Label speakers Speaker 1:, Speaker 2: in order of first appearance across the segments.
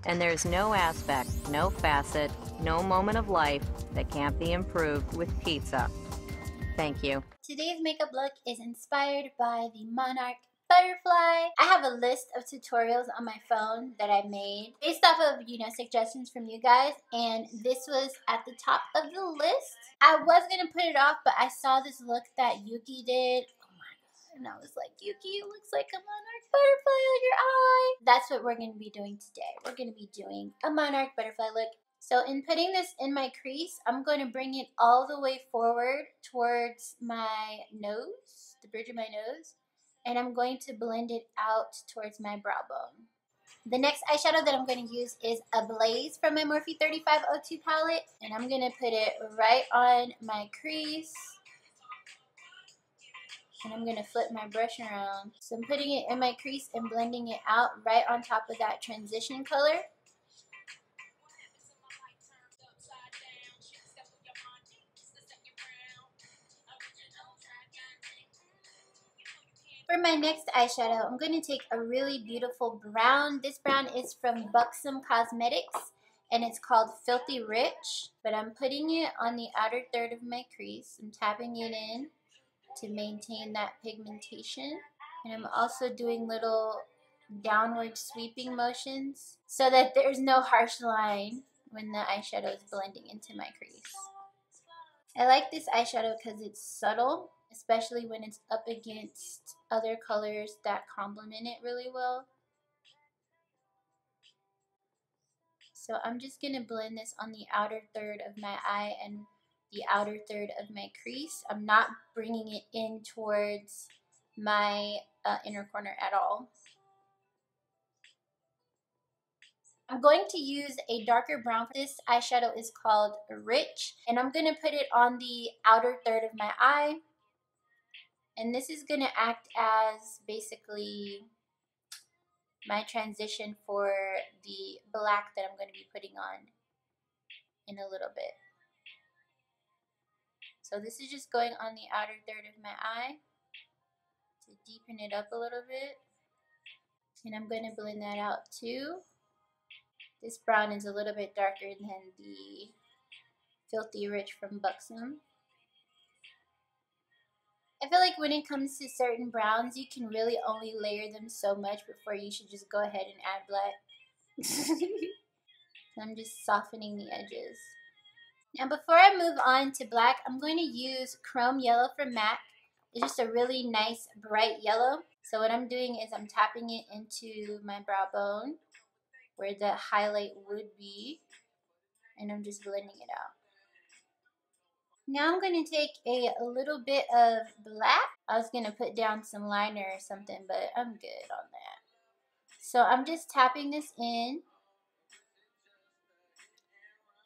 Speaker 1: And there's no aspect, no facet, no moment of life that can't be improved with pizza. Thank you.
Speaker 2: Today's makeup look is inspired by the Monarch butterfly. I have a list of tutorials on my phone that I made based off of, suggestions from you guys, and this was at the top of the list. I was gonna put it off, but I saw this look that Yuki did. Oh my god. And I was like, Yuki, it looks like a monarch butterfly on your eye. That's what we're gonna be doing today. We're gonna be doing a monarch butterfly look. So in putting this in my crease, I'm going to bring it all the way forward towards my nose, the bridge of my nose, and I'm going to blend it out towards my brow bone. The next eyeshadow that I'm going to use is Ablaze from my Morphe 3502 palette, and I'm going to put it right on my crease, and I'm going to flip my brush around. So I'm putting it in my crease and blending it out right on top of that transition color. For my next eyeshadow, I'm going to take a really beautiful brown. This brown is from Buxom Cosmetics, and it's called Filthy Rich. But I'm putting it on the outer third of my crease. I'm tapping it in to maintain that pigmentation. And I'm also doing little downward sweeping motions so that there's no harsh line when the eyeshadow is blending into my crease. I like this eyeshadow because it's subtle, especially when it's up against other colors that complement it really well. So I'm just going to blend this on the outer third of my eye and the outer third of my crease. I'm not bringing it in towards my inner corner at all. I'm going to use a darker brown. This eyeshadow is called Rich, and I'm going to put it on the outer third of my eye. And this is going to act as basically my transition for the black that I'm going to be putting on in a little bit. So this is just going on the outer third of my eye to deepen it up a little bit. And I'm going to blend that out too. This brown is a little bit darker than the Filthy Rich from Buxom. I feel like when it comes to certain browns, you can really only layer them so much before you should just go ahead and add black. So I'm just softening the edges. Now before I move on to black, I'm going to use Chrome Yellow from MAC. It's just a really nice bright yellow. So what I'm doing is I'm tapping it into my brow bone where the highlight would be, and I'm just blending it out. Now I'm going to take a little bit of black. I was going to put down some liner or something, but I'm good on that. So I'm just tapping this in,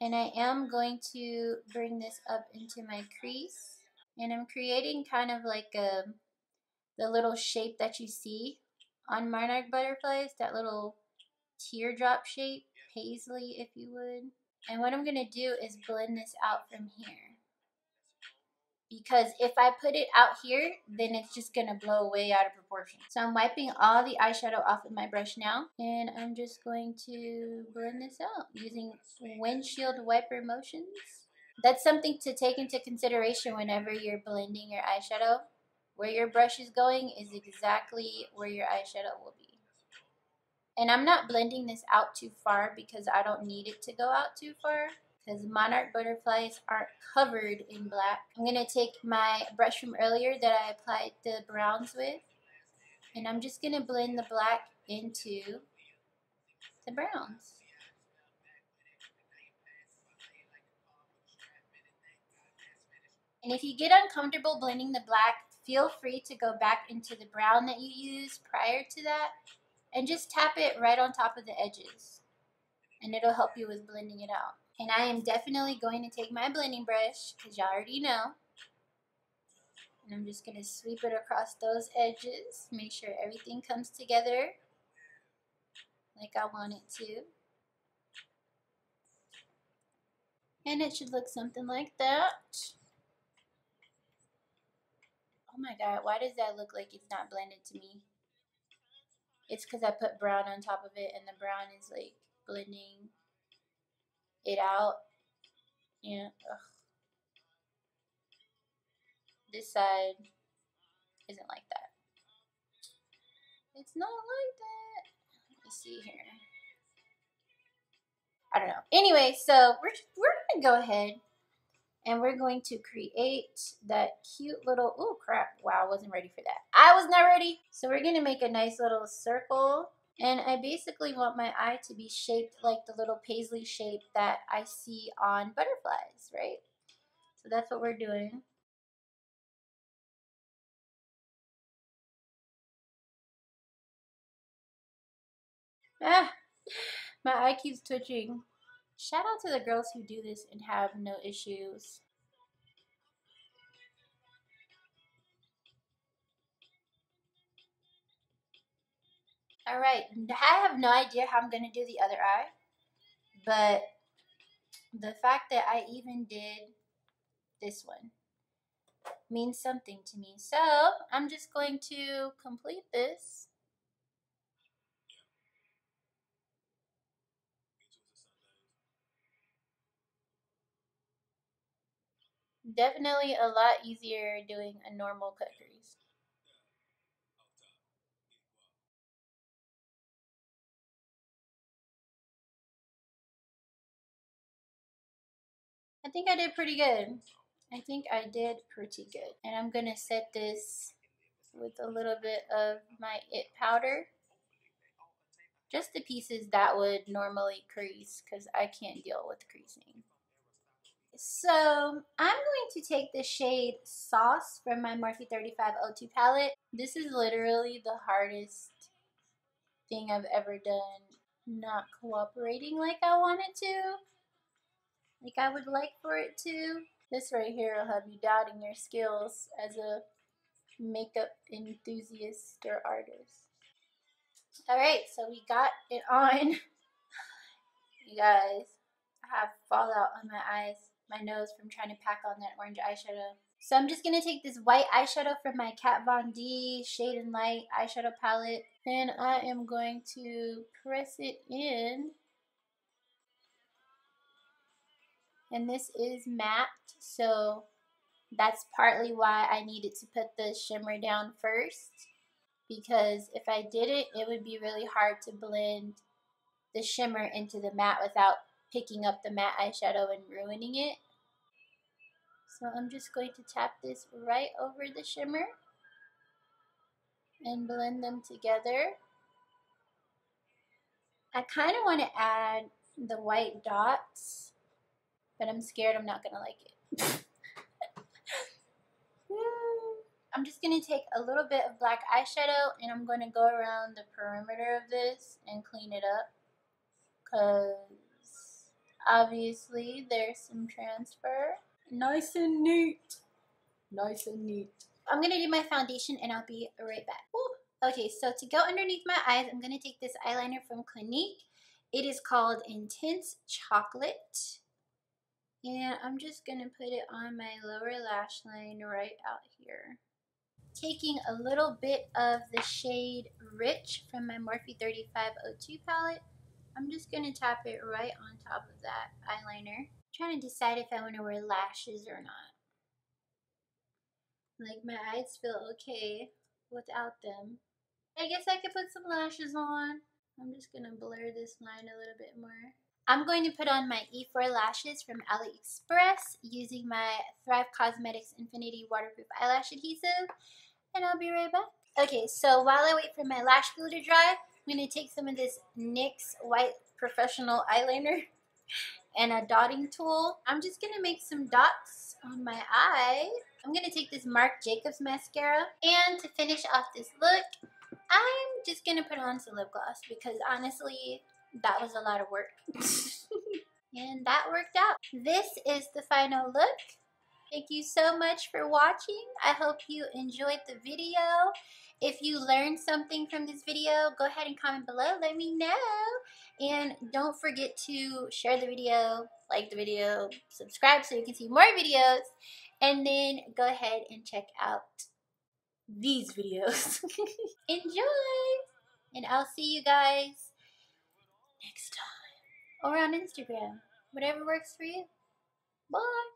Speaker 2: and I am going to bring this up into my crease, and I'm creating kind of like the little shape that you see on monarch butterflies, that little teardrop shape, paisley if you would. And what I'm going to do is blend this out from here, because if I put it out here, then it's just going to blow way out of proportion. So I'm wiping all the eyeshadow off of my brush now, and I'm just going to blend this out using windshield wiper motions. That's something to take into consideration whenever you're blending your eyeshadow. Where your brush is going is exactly where your eyeshadow will be. And I'm not blending this out too far because I don't need it to go out too far, because monarch butterflies aren't covered in black. I'm going to take my brush from earlier that I applied the browns with, and I'm just going to blend the black into the browns. And if you get uncomfortable blending the black, feel free to go back into the brown that you used prior to that and just tap it right on top of the edges, and it'll help you with blending it out. And I am definitely going to take my blending brush, because y'all already know, and I'm just going to sweep it across those edges, make sure everything comes together like I want it to. And it should look something like that. Oh my god, why does that look like it's not blended to me? It's because I put brown on top of it, and the brown is like blending it out. Yeah, this side isn't like that. It's not like that. Let me see here. I don't know. Anyway, so we're gonna go ahead and we're going to create that cute little, oh crap, wow, I wasn't ready for that. I was not ready. So we're gonna make a nice little circle, and I basically want my eye to be shaped like the little paisley shape that I see on butterflies, right? So that's what we're doing. Ah, my eye keeps twitching. Shout out to the girls who do this and have no issues. Alright, I have no idea how I'm going to do the other eye, but the fact that I even did this one means something to me. So I'm just going to complete this. Definitely a lot easier doing a normal cut crease. I think I did pretty good. I think I did pretty good. And I'm going to set this with a little bit of my It powder. Just the pieces that would normally crease, because I can't deal with creasing. So I'm going to take the shade Sauce from my Morphe 3502 palette. This is literally the hardest thing I've ever done. Not cooperating like I want it to. Like I would like for it to. This right here will have you doubting your skills as a makeup enthusiast or artist. Alright, so we got it on. You guys, I have fallout on my eyes, my nose from trying to pack on that orange eyeshadow. So I'm just going to take this white eyeshadow from my Kat Von D Shade and Light eyeshadow palette, and I am going to press it in. And this is matte, so that's partly why I needed to put the shimmer down first, because if I didn't, it would be really hard to blend the shimmer into the matte without picking up the matte eyeshadow and ruining it. So I'm just going to tap this right over the shimmer and blend them together. I kind of want to add the white dots, but I'm scared I'm not going to like it. I'm just going to take a little bit of black eyeshadow and I'm going to go around the perimeter of this and clean it up, because obviously there's some transfer. Nice and neat. Nice and neat. I'm going to do my foundation and I'll be right back. Ooh. Okay, so to go underneath my eyes, I'm going to take this eyeliner from Clinique. It is called Intense Chocolate. And I'm just going to put it on my lower lash line right out here. Taking a little bit of the shade Rich from my Morphe 3502 palette, I'm just going to tap it right on top of that eyeliner. I'm trying to decide if I want to wear lashes or not. Like, my eyes feel okay without them. I guess I could put some lashes on. I'm just going to blur this line a little bit more. I'm going to put on my E4 lashes from AliExpress using my Thrive Cosmetics Infinity Waterproof Eyelash Adhesive. And I'll be right back. Okay, so while I wait for my lash glue to dry, I'm going to take some of this NYX White Professional Eyeliner and a dotting tool. I'm just going to make some dots on my eye. I'm going to take this Marc Jacobs mascara. And to finish off this look, I'm just going to put on some lip gloss, because honestly, that was a lot of work. And that worked out. This is the final look. Thank you so much for watching. I hope you enjoyed the video. If you learned something from this video, go ahead and comment below. Let me know. And don't forget to share the video, like the video, subscribe so you can see more videos. And then go ahead and check out these videos. Enjoy! And I'll see you guys next time. or on Instagram. Whatever works for you. Bye.